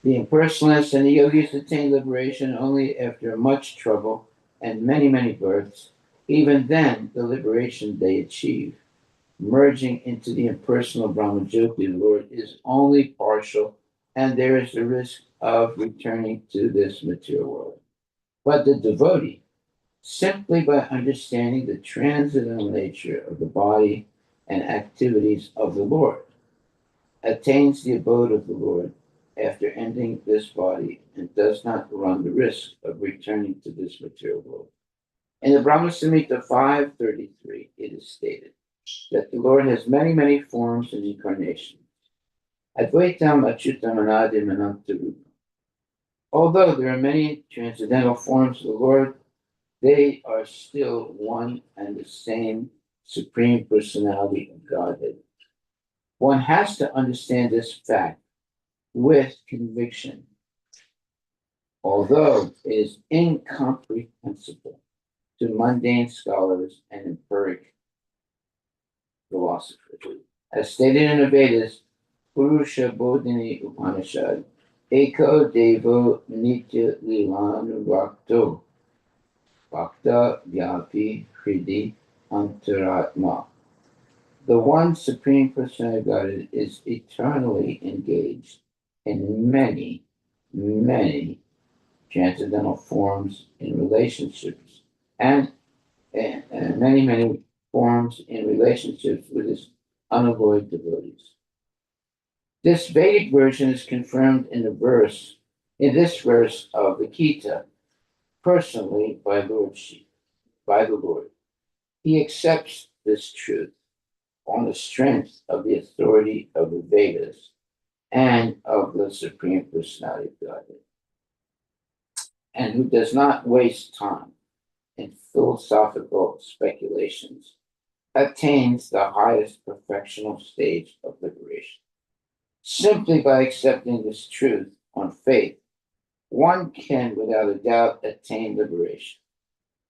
The impersonalists and the yogis attain liberation only after much trouble and many, many births. Even then, the liberation they achieve, merging into the impersonal Brahmajyoti, the Lord, is only partial, and there is the risk of returning to this material world. But the devotee, simply by understanding the transcendental nature of the body and activities of the Lord, attains the abode of the Lord after ending this body and does not run the risk of returning to this material world. In the Brahma Samhita 533, it is stated that the Lord has many, many forms and incarnations. Advaitam Achyutam Anadim Anantarupam. Although there are many transcendental forms of the Lord, they are still one and the same Supreme Personality of Godhead. One has to understand this fact with conviction, although it is incomprehensible to mundane scholars and empiric philosophers. As stated in the Vedas, Purusha Bodhini Upanishad, Eko Devo Nitya Lilanuvakto, Bhakta Vyapi Hridi Antaratma. The one Supreme Personality of God is eternally engaged in many, many transcendental forms in relationships and many, many forms in relationships with his unalloyed devotees. This Vedic version is confirmed in this verse of the Gita, personally by the Lord. He accepts this truth on the strength of the authority of the Vedas and of the Supreme Personality of Godhead, and who does not waste time in philosophical speculations, attains the highest perfectional stage of liberation. Simply by accepting this truth on faith, one can without a doubt attain liberation.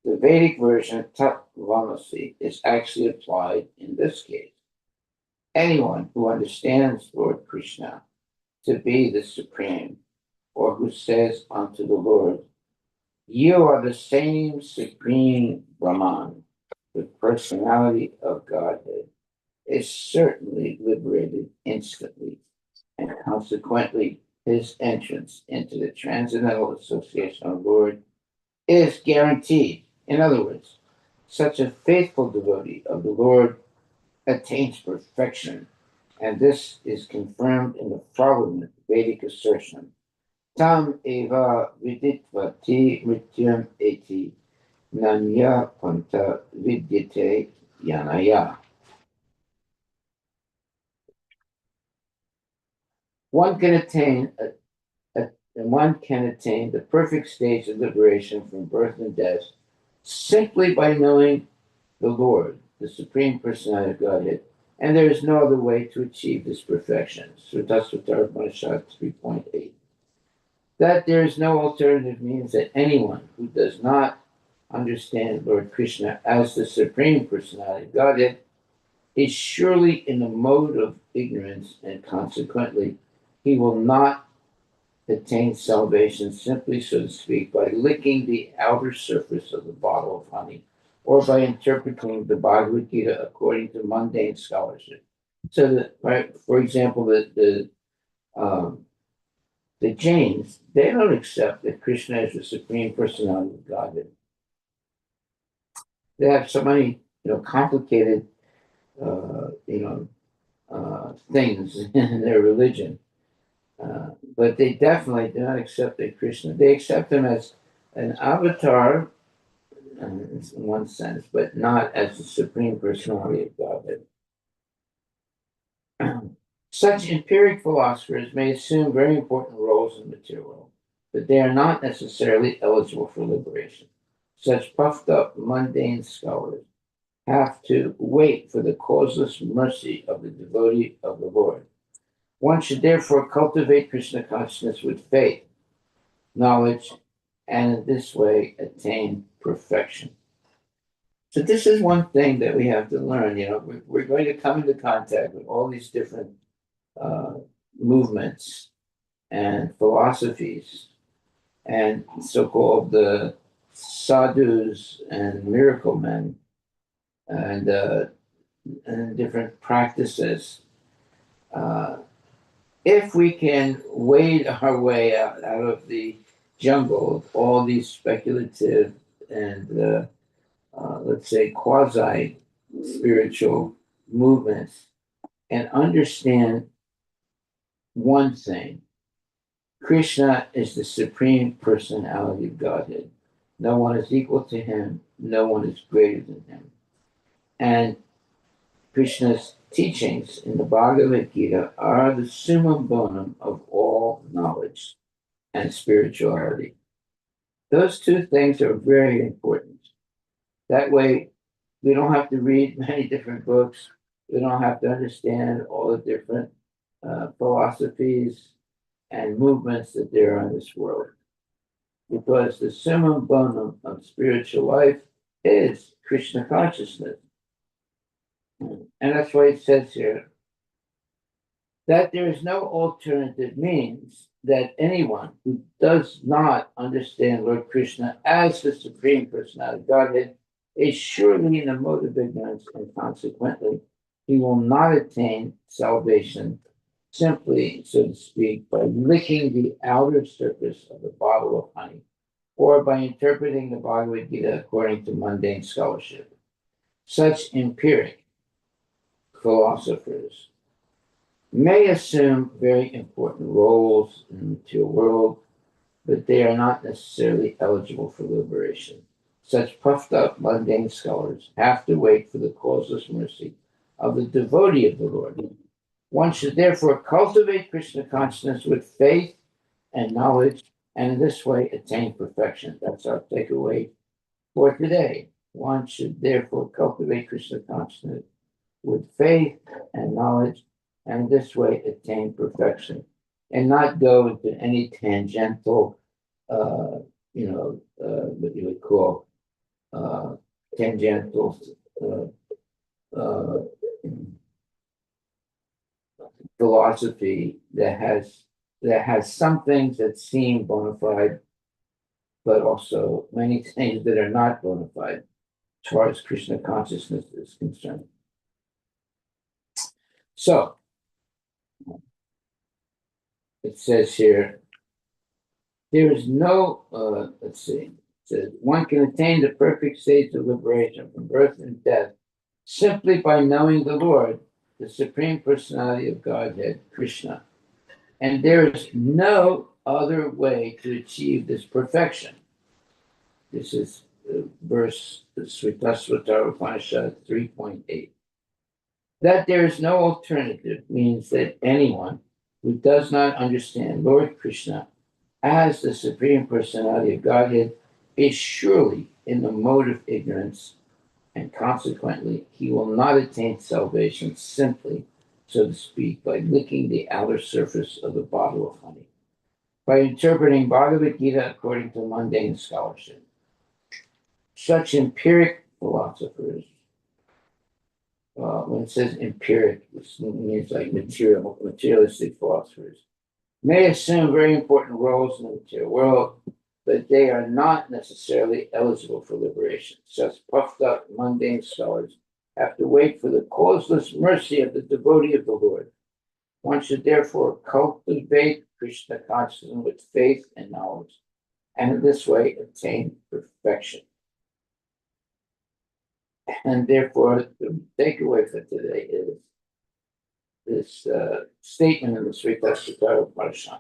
The Vedic version, Tatvamasi, is actually applied in this case. Anyone who understands Lord Krishna to be the Supreme, or who says unto the Lord, "You are the same Supreme Brahman, the personality of Godhead," is certainly liberated instantly, and consequently his entrance into the transcendental association of the Lord is guaranteed. In other words, such a faithful devotee of the Lord attains perfection, and this is confirmed in the following Vedic assertion: Tam eva viditvati mrityam eti nanya panta vidyate yanaya. One can attain the perfect stage of liberation from birth and death simply by knowing the Lord, the Supreme Personality of Godhead, and there is no other way to achieve this perfection. Srutasvatara Upanishad 3.8. That there is no alternative means that anyone who does not understand Lord Krishna as the Supreme Personality of Godhead is surely in a mode of ignorance, and consequently, he will not attain salvation simply, so to speak, by licking the outer surface of the bottle of honey or by interpreting the Bhagavad Gita according to mundane scholarship. So, right, for example, the Jains, they don't accept that Krishna is the Supreme Personality of Godhead. They have so many, complicated, things in their religion. But they definitely do not accept that Krishna. They accept him as an avatar in one sense, but not as the Supreme Personality of Godhead. Such empiric philosophers may assume very important roles in the material world, but they are not necessarily eligible for liberation. Such puffed up, mundane scholars have to wait for the causeless mercy of the devotee of the Lord. One should therefore cultivate Krishna consciousness with faith, knowledge, and in this way attain perfection. So this is one thing that we have to learn. We're going to come into contact with all these different uh, movements and philosophies and so-called the sadhus and miracle men and different practices. Uh, if we can wade our way out of the jungle of all these speculative and let's say quasi spiritual movements and understand one thing: Krishna is the supreme personality of Godhead. No one is equal to him, no one is greater than him. And Krishna's teachings in the Bhagavad Gita are the summum bonum of all knowledge and spirituality. Those two things are very important. That way, we don't have to read many different books. We don't have to understand all the different philosophies and movements that there are in this world. Because the summum bonum of spiritual life is Krishna consciousness. And that's why it says here that there is no alternative means that anyone who does not understand Lord Krishna as the Supreme Personality of Godhead is surely in a mode of ignorance, and consequently, he will not attain salvation simply, so to speak, by licking the outer surface of a bottle of honey, or by interpreting the Bhagavad Gita according to mundane scholarship. Such empiric philosophers may assume very important roles in the material world, but they are not necessarily eligible for liberation. Such puffed up, mundane scholars have to wait for the causeless mercy of the devotee of the Lord. One should therefore cultivate Krishna consciousness with faith and knowledge, and in this way attain perfection. That's our takeaway for today. One should therefore cultivate Krishna consciousness with faith and knowledge, and this way attain perfection, and not go into any tangential, what you would call tangential uh, philosophy that has some things that seem bona fide, but also many things that are not bona fide as far as Krishna consciousness is concerned. So it says here, there is no, let's see, it says, one can attain the perfect state of liberation from birth and death simply by knowing the Lord, the Supreme Personality of Godhead, Krishna. And there is no other way to achieve this perfection. This is verse Sritasvatara Upanishad 3.8. That there is no alternative means that anyone who does not understand Lord Krishna as the Supreme Personality of Godhead is surely in the mode of ignorance, and consequently he will not attain salvation simply, so to speak, by licking the outer surface of a bottle of honey, by interpreting Bhagavad Gita according to mundane scholarship. Such empiric philosophers, when it says empiric, it means like materialistic philosophers, may assume very important roles in the material world, but they are not necessarily eligible for liberation. Such puffed up, mundane scholars have to wait for the causeless mercy of the devotee of the Lord. One should therefore cultivate Krishna consciousness with faith and knowledge, and in this way attain perfection. And therefore, the takeaway for today is this statement in the Sritasvatara Upanishad.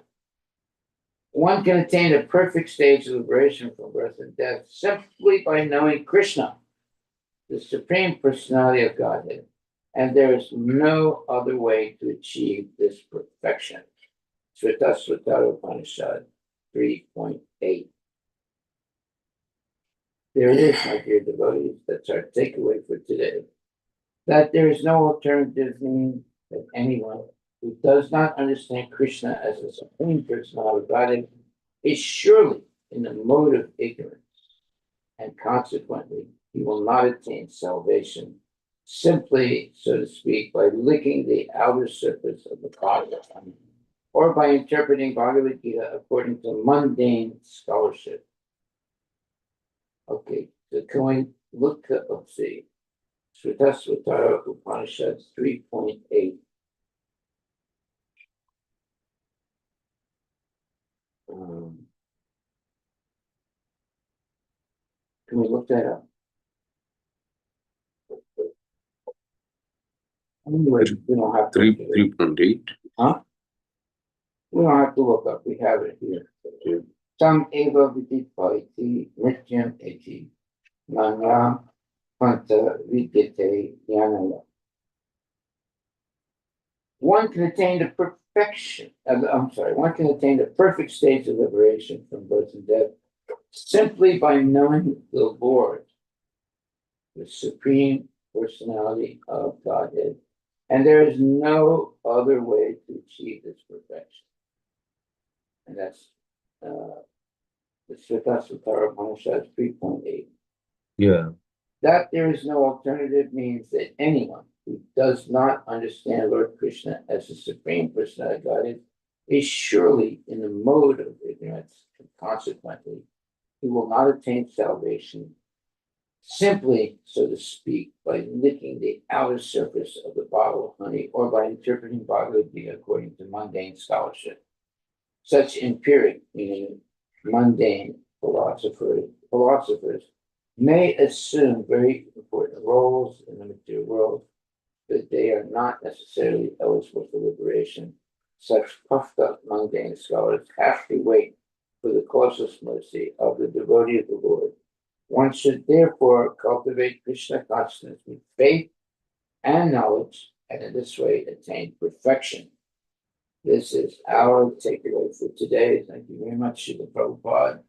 One can attain a perfect stage of liberation from birth and death simply by knowing Krishna, the Supreme Personality of Godhead. and there is no other way to achieve this perfection. Svatara Upanishad 3.8. There it is, my dear devotees. That's our takeaway for today. That there is no alternative means that anyone who does not understand Krishna as a supreme personality of Godhead is surely in a mode of ignorance, and consequently he will not attain salvation simply, so to speak, by licking the outer surface of the Bhagavad, or by interpreting Bhagavad Gita according to mundane scholarship. Okay, so can we look at, let's see, Svatara Upanishad 3.8. Can we look that up? Anyway, we don't have to. 3.8. Huh? We don't have to look up. We have it here. Tam eva vidipati nityam eti nanya panta vidyate jnanaya. One can attain the perfection. One can attain the perfect stage of liberation from birth and death simply by knowing the Lord, the Supreme Personality of Godhead, and there is no other way to achieve this perfection. And that's the Svatara Upanishad 3.8. Yeah. That there is no alternative means that anyone who does not understand Lord Krishna as the Supreme Personality of Godhead is surely in the mode of ignorance, and consequently, he will not attain salvation simply, so to speak, by licking the outer surface of the bottle of honey or by interpreting Bhagavad Gita according to mundane scholarship. Such empiric, meaning mundane philosophers may assume very important roles in the material world, but they are not necessarily eligible for liberation. Such puffed up mundane scholars have to wait for the closest mercy of the devotee of the Lord. One should therefore cultivate Krishna consciousness with faith and knowledge, and in this way attain perfection. This is our takeaway for today. Thank you very much, Srila Prabhupada,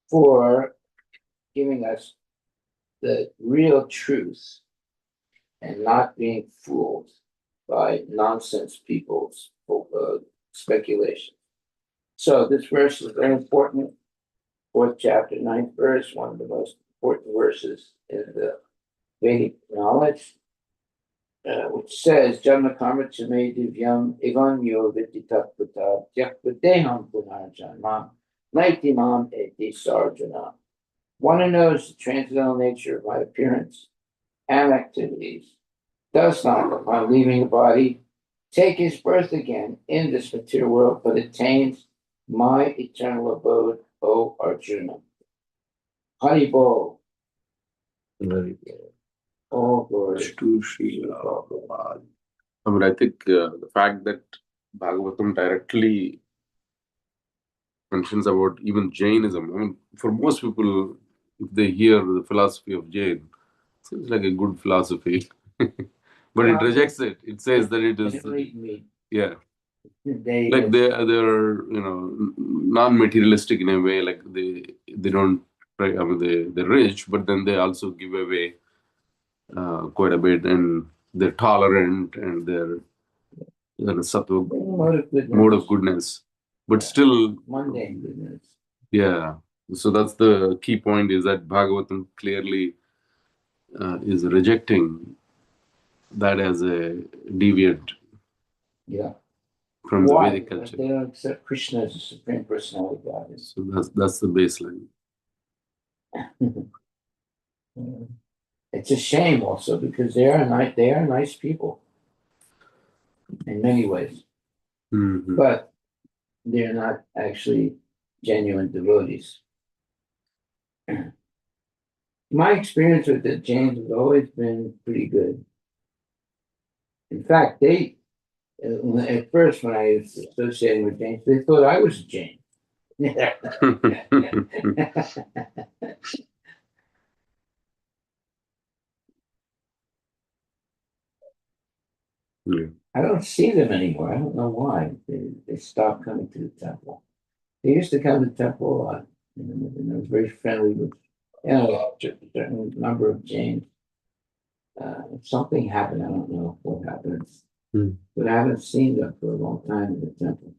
for giving us the real truth and not being fooled by nonsense people's speculation. So this verse is very important. 4th chapter, 9th verse, one of the most important verses in the Vedic knowledge, which says, Janma karma chame divyam evam yo viditatvata yakvadeham punarjanmam naitimam eti sarjana. One who knows the transcendental nature of my appearance and activities does not, upon leaving the body, take his birth again in this material world, but attains my eternal abode, O Arjuna. Haribol. Oh, glory to Srila Prabhupada. I mean, I think the fact that Bhagavatam directly mentions about even Jainism, I mean, for most people, if they hear the philosophy of Jain, it seems like a good philosophy. But it rejects it. It says that it is, yeah, like they're non-materialistic in a way. Like they don't, I mean, they're rich, but then they also give away quite a bit, and they're tolerant, and they're sattva mode of goodness, but still mundane goodness. Yeah. So that's the key point, is that Bhagavatam clearly is rejecting that as a deviant from the Vedic culture. They don't accept Krishna as the Supreme Personality of God. So that's the baseline. It's a shame also, because they are nice people in many ways, but they're not actually genuine devotees. My experience with the Jains has always been pretty good. In fact, they at first, when I was associating with Jains, they thought I was a Jain. Yeah. I don't see them anymore. I don't know why. They stopped coming to the temple. They used to come to the temple a lot. And they were very friendly with, a certain number of Jains. Something happened. I don't know what happened, Hmm. but I haven't seen them for a long time in the temple.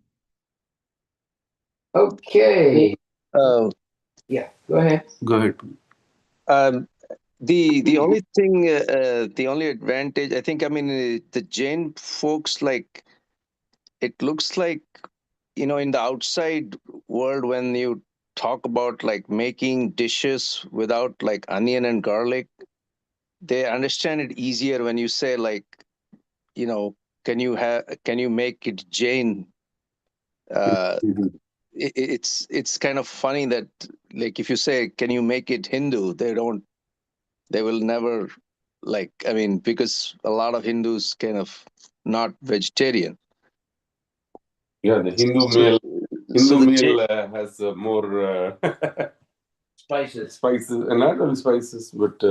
Okay. Uh, Yeah, go ahead. Go ahead. um, the only thing, the only advantage, I think, I mean, the Jain folks, like, it looks like, in the outside world, when you talk about like making dishes without like onion and garlic, they understand it easier when you say like, you know, can you make it Jain? Uh, Mhm. it's kind of funny that, like, if you say, can you make it Hindu, they will never, like, I mean, because a lot of Hindus kind of not vegetarian. Yeah, the Hindu So, meal. so Hindu the meal has more Spices. spices, not only spices, but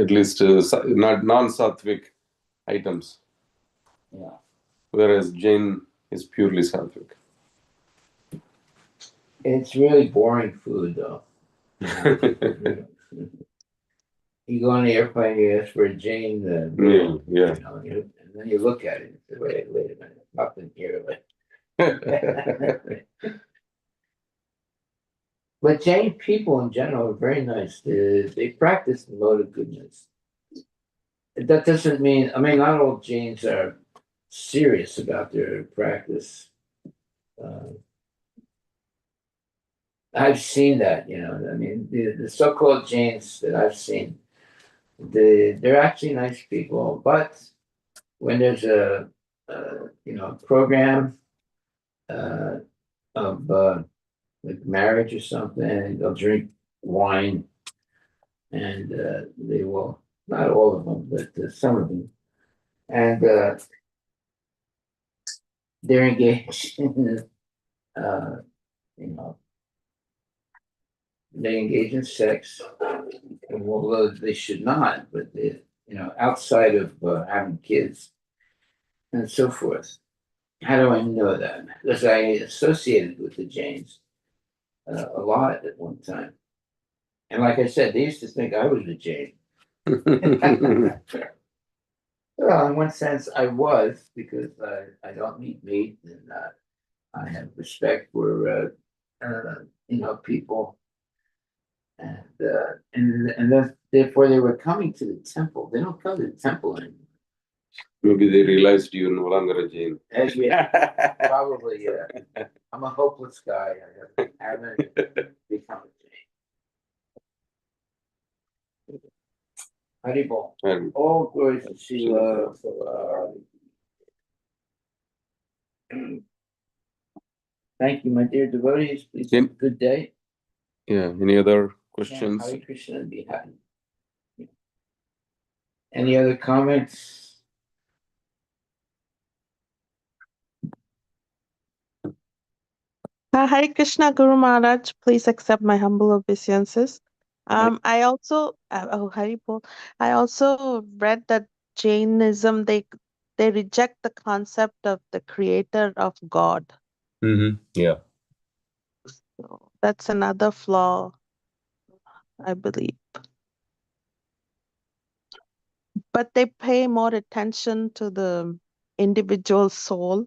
at least not non-sattvic items. Yeah. Whereas Jain is purely sattvic. It's really boring food, though. You go on the airplane, you ask for a Jane meal, Yeah. and then you look at it and say, wait a minute, nothing here. But Jain people in general are very nice. They practice the mode of goodness. That doesn't mean, I mean, not all Jains are serious about their practice. Uh, I've seen that, I mean, the so-called Jains that I've seen, they're actually nice people, but when there's program uh, of like marriage or something, they'll drink wine, and they will, not all of them, but some of them, and they're engaged in, uh, you know, they engage in sex, although they should not, but outside of having kids and so forth. How do I know that? Because I associated with the Jains a lot at one time. And like I said, they used to think I was a Jain. Well, in one sense, I was, because I don't eat meat, and I have respect for people, and therefore they were coming to the temple. They don't come to the temple anymore. Maybe they realized you're no longer a Jain. Yeah, probably. I'm a hopeless guy. I haven't become a Jain. Haribol. All glories to Shiva. Thank you, my dear devotees. Please have a good day. Yeah. Any other Yeah, questions? Hare Krishna and be happy. Any other comments? Hare Krishna Guru Maharaj, please accept my humble obeisances. I also, Haribol, I also read that Jainism, they reject the concept of the creator of God. Yeah. So that's another flaw, I believe. But they pay more attention to the individual soul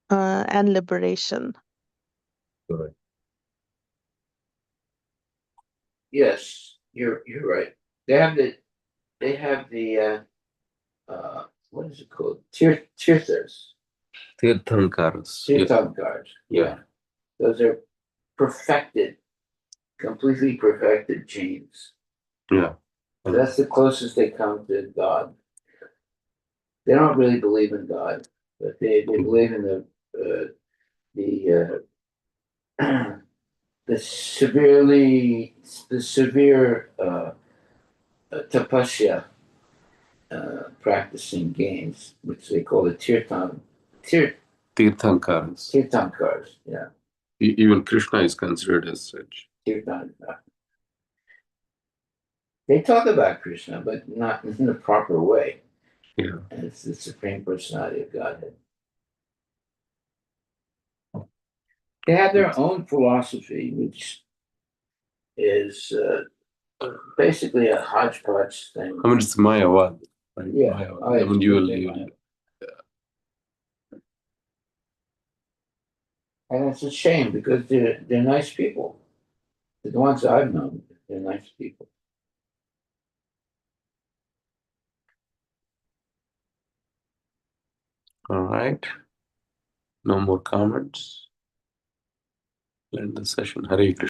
and liberation. Correct. Yes, you're right. They have the what is it called? Tirthas. Tirthankaras. Yeah. Tirthankars. Yeah. Yeah. Those are perfected, completely perfected genes. Yeah. That's the closest they come to God. They don't really believe in God, but they believe in the the severe tapasya practicing games, which they call the Tirthankaras. tirthankars. Yeah, Even Krishna is considered as such. tirthan. They talk about Krishna, but not in the proper way. Yeah. And it's the Supreme Personality of Godhead. They have their own philosophy, which is basically a hodgepodge thing. I mean, it's Mayavad. Right? Yeah, Mayavad. I mean, you will. And it's a shame because they're nice people. The ones I've known, they're nice people. All right. No more comments. End the session. Hare Krishna.